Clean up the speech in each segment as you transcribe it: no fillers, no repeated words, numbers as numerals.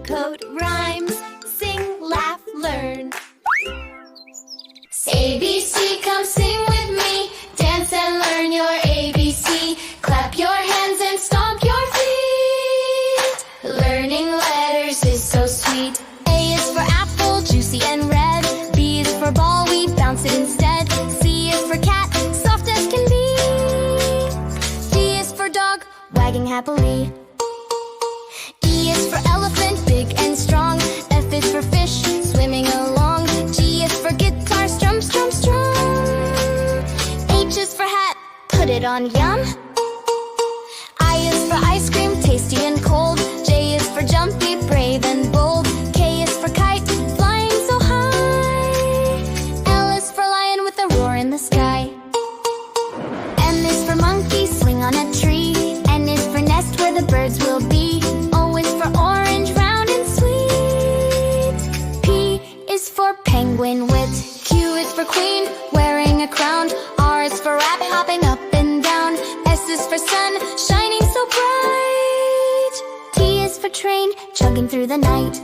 Belkote Rhymes. Sing, laugh, learn. ABC, come sing with me. Dance and learn your ABC. Clap your hands and stomp your feet. Learning letters is so sweet. A is for apple, juicy and red. B is for ball, we bounce it instead. C is for cat, soft as can be. D is for dog, wagging happily. E is for elephant, big and strong. F is for fish, swimming along. G is for guitar, strum, strum, strum. H is for hat, put it on, yum. I is for ice cream, tasty and cold. J is for jumpy, brave and bold. K is for kite, flying so high. L is for lion with a roar in the sky. M is for monkey, swing on a tree. N is for nest where the birds will be. O is for orange, round and sweet. P is for penguin wit. Q is for queen, wearing a crown. R is for rabbit, hopping up and down. S is for sun, shining so bright. T is for train, chugging through the night.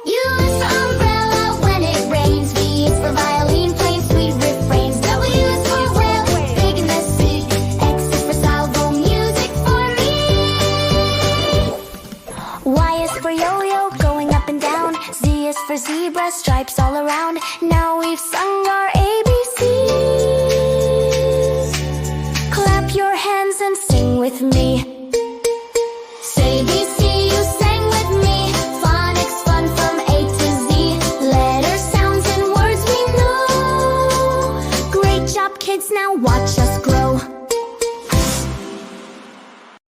U is for umbrella when it rains. V is for violin, playing sweet refrains. W is for whale, big message. X is for salvo, music for me. Y is for yo-yo, going up and down. Z is for zebra, stripes all around. Now we've sung